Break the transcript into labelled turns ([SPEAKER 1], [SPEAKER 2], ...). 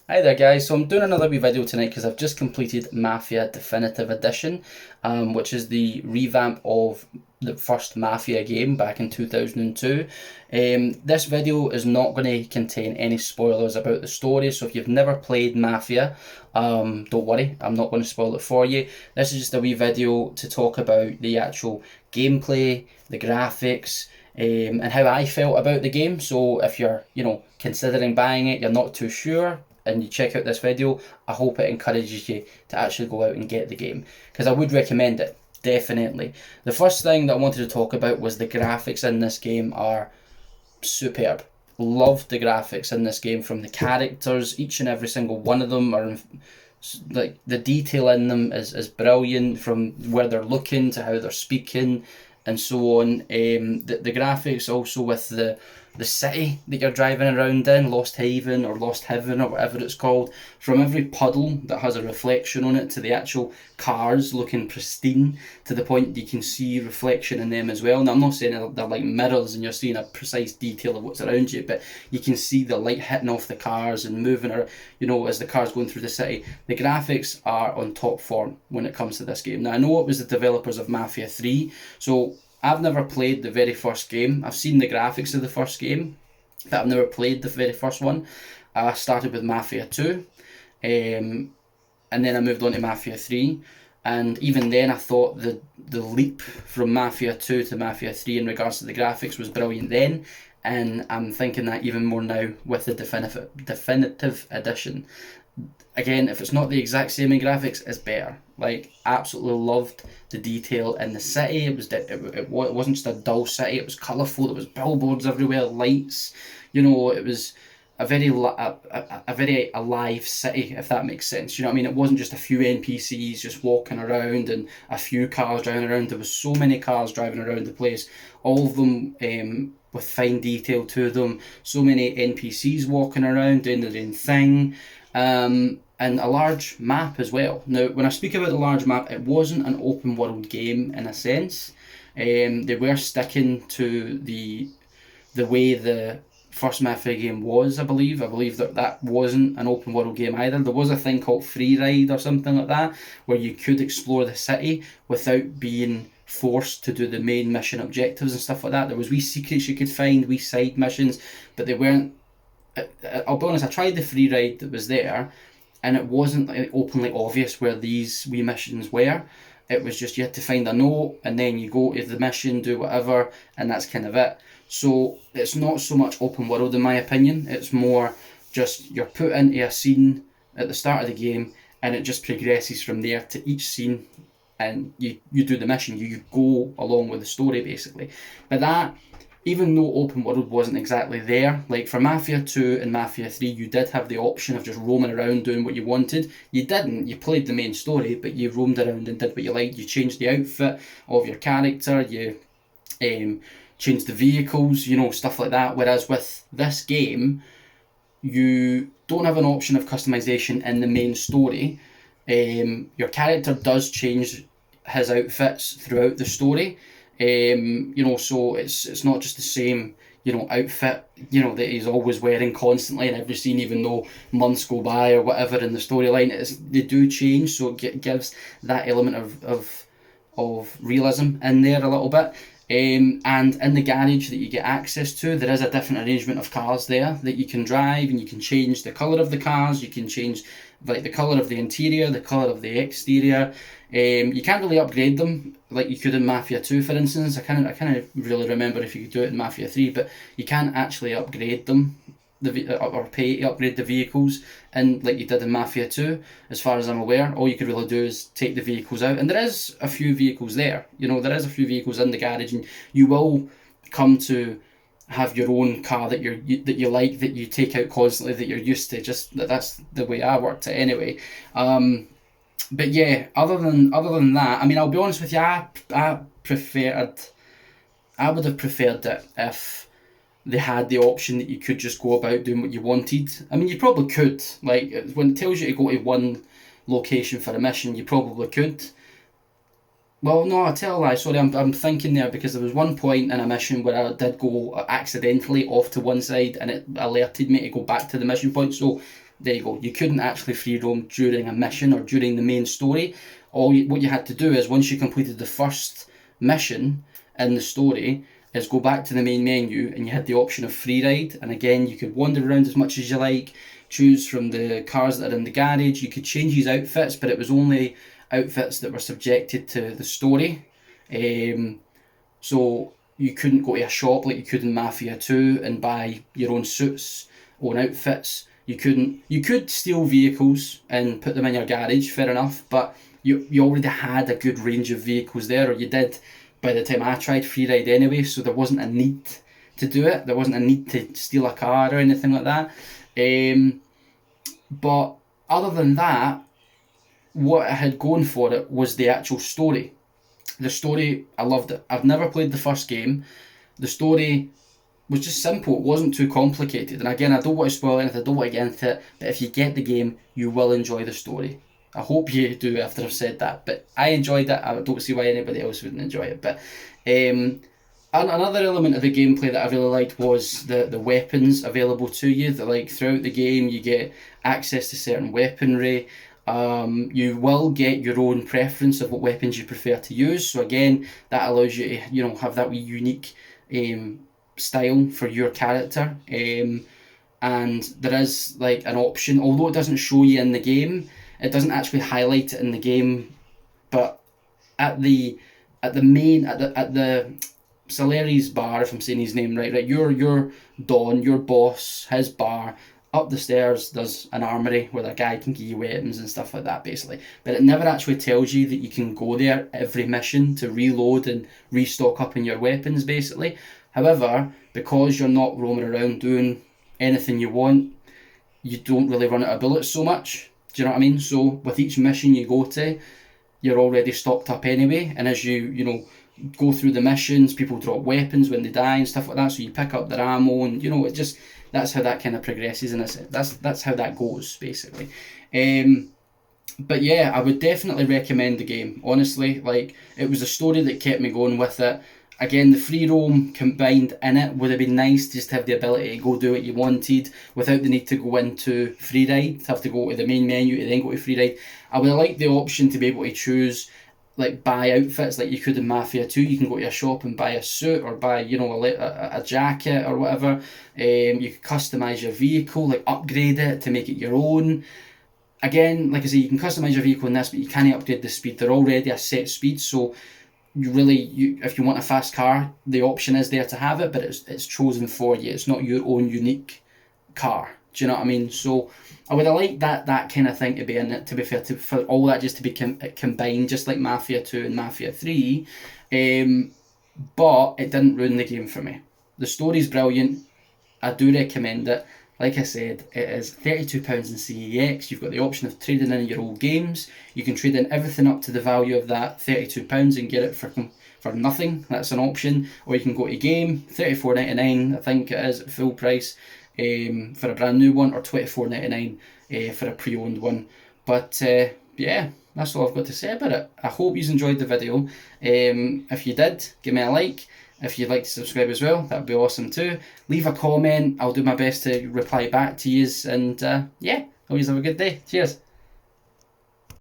[SPEAKER 1] Hi there guys, so I'm doing another wee video tonight because I've just completed Mafia Definitive Edition, which is the revamp of the first Mafia game back in 2002. This video is not going to contain any spoilers about the story, so if you've never played Mafia, don't worry, I'm not going to spoil it for you. This is just a wee video to talk about the actual gameplay, the graphics, and how I felt about the game. So if you're, considering buying it, you're not too sure, and you check out this video, I hope it encourages you to actually go out and get the game, because I would recommend it, definitely. The first thing that I wanted to talk about was the graphics in this game are superb. Loved the graphics in this game, from the characters, each and every single one of them are like, the detail in them is brilliant, from where they're looking to how they're speaking and so on. The graphics also with the city that you're driving around in, Lost Haven or Lost Heaven or whatever it's called, from every puddle that has a reflection on it to the actual cars looking pristine to the point you can see reflection in them as well. Now I'm not saying they're like mirrors and you're seeing a precise detail of what's around you, but you can see the light hitting off the cars and moving, or as the cars going through the city. The graphics are on top form when it comes to this game. Now I know it was the developers of Mafia 3, so I've never played the very first game. I've seen the graphics of the first game, but I've never played the very first one. I started with Mafia 2, and then I moved on to Mafia 3. And even then, I thought the leap from Mafia 2 to Mafia 3 in regards to the graphics was brilliant then. And I'm thinking that even more now with the definitive edition. Again, if it's not the exact same in graphics, it's better. Like, absolutely loved the detail in the city. It wasn't just a dull city. It was colourful. There was billboards everywhere, lights. It was a very alive city, if that makes sense. You know what I mean? It wasn't just a few NPCs just walking around and a few cars driving around. There was so many cars driving around the place, all of them with fine detail to them. So many NPCs walking around doing their own thing. And a large map as well. Now, when I speak about the large map, it wasn't an open world game in a sense. They were sticking to the way the first Mafia game was, I believe. I believe that wasn't an open world game either. There was a thing called Free Ride or something like that, where you could explore the city without being forced to do the main mission objectives and stuff like that. There was wee secrets you could find, wee side missions, but they weren't. I'll be honest, I tried the free ride that was there, and it wasn't like openly obvious where these wee missions were. It was just you had to find a note, and then you go to the mission, do whatever, and that's kind of it. So it's not so much open world in my opinion. It's more just you're put into a scene at the start of the game, and it just progresses from there to each scene, and you do the mission. You go along with the story basically. But that, even though open world wasn't exactly there, like for Mafia 2 and Mafia 3, you did have the option of just roaming around doing what you wanted. You didn't. You played the main story, but you roamed around and did what you liked. You changed the outfit of your character, you changed the vehicles, stuff like that. Whereas with this game, you don't have an option of customization in the main story. Your character does change his outfits throughout the story. So it's not just the same, outfit, that he's always wearing constantly in every scene, even though months go by or whatever in the storyline. They do change, so it gives that element of realism in there a little bit. And in the garage that you get access to, there is a different arrangement of cars there that you can drive, and you can change the colour of the cars, you can change like the colour of the interior, the colour of the exterior. You can't really upgrade them like you could in Mafia 2, for instance. I can't really remember if you could do it in Mafia 3, but you can't actually upgrade them, or pay to upgrade the vehicles, and like you did in Mafia 2, as far as I'm aware. All you could really do is take the vehicles out, and there is a few vehicles there. There is a few vehicles in the garage, and you will come to have your own car that you like, that you take out constantly, that you're used to. Just that's the way I worked it anyway. But yeah, other than that, I mean, I'll be honest with you, I would have preferred it if they had the option that you could just go about doing what you wanted. I mean, you probably could. Like, when it tells you to go to one location for a mission, you probably could. Well, no, I tell a lie. Sorry, I'm thinking there, because there was one point in a mission where I did go accidentally off to one side, and it alerted me to go back to the mission point. So there you go. You couldn't actually free roam during a mission or during the main story. What you had to do is, once you completed the first mission in the story, is go back to the main menu, and you had the option of free ride. And again, you could wander around as much as you like, choose from the cars that are in the garage. You could change his outfits, but it was only outfits that were subjected to the story. So you couldn't go to a shop like you could in Mafia 2 and buy your own suits, own outfits. You could steal vehicles and put them in your garage, fair enough, but you already had a good range of vehicles there, or you did by the time I tried free ride anyway, so there wasn't a need to do it. There wasn't a need to steal a car or anything like that. But other than that, what it had going for it was the actual story. The story, I loved it. I've never played the first game. The story was just simple. It wasn't too complicated. And again, I don't want to spoil anything, I don't want to get into it, but if you get the game, you will enjoy the story. I hope you do after I've said that. But I enjoyed it. I don't see why anybody else wouldn't enjoy it. But another element of the gameplay that I really liked was the weapons available to you. That, like, throughout the game, you get access to certain weaponry. You will get your own preference of what weapons you prefer to use. So again, that allows you to, have that wee unique style for your character. And there is like an option, although it doesn't show you in the game, it doesn't actually highlight it in the game, but at the Saleri's bar, if I'm saying his name right, your Don, your boss, his bar, up the stairs there's an armory where the guy can give you weapons and stuff like that, basically. But it never actually tells you that you can go there every mission to reload and restock up in your weapons, basically. However, because you're not roaming around doing anything you want, you don't really run out of bullets so much. Do you know what I mean? So with each mission you go to, you're already stocked up anyway, and as you go through the missions, people drop weapons when they die and stuff like that, so you pick up their ammo, and that's how that kind of progresses, and that's how that goes, basically. But yeah, I would definitely recommend the game, honestly. Like, it was a story that kept me going with it. Again, the free roam combined in it would have been nice, just to have the ability to go do what you wanted without the need to go into free ride, to have to go to the main menu to then go to free ride. I would have liked the option to be able to choose, like, buy outfits like you could in Mafia 2. You can go to a shop and buy a suit, or buy, a jacket or whatever. You could customise your vehicle, like upgrade it to make it your own. Again, like I say, you can customise your vehicle in this, but you can't upgrade the speed. They're already a set speed, so if you want a fast car, the option is there to have it, but it's chosen for you. It's not your own unique car. Do you know what I mean? So I would have liked that kind of thing to be in it, to be fair, for all that just to be combined, just like Mafia 2 and Mafia 3. But it didn't ruin the game for me. The story's brilliant. I do recommend it. Like I said, it is £32 in CEX. You've got the option of trading in your old games. You can trade in everything up to the value of that £32 and get it for nothing. That's an option. Or you can go to game, $34.99, I think it is, at full price, for a brand new one, or $24.99 for a pre-owned one. But yeah, that's all I've got to say about it. I hope you enjoyed the video. If you did, give me a like. If you'd like to subscribe as well, that would be awesome too. Leave a comment. I'll do my best to reply back to you. And yeah, always have a good day. Cheers.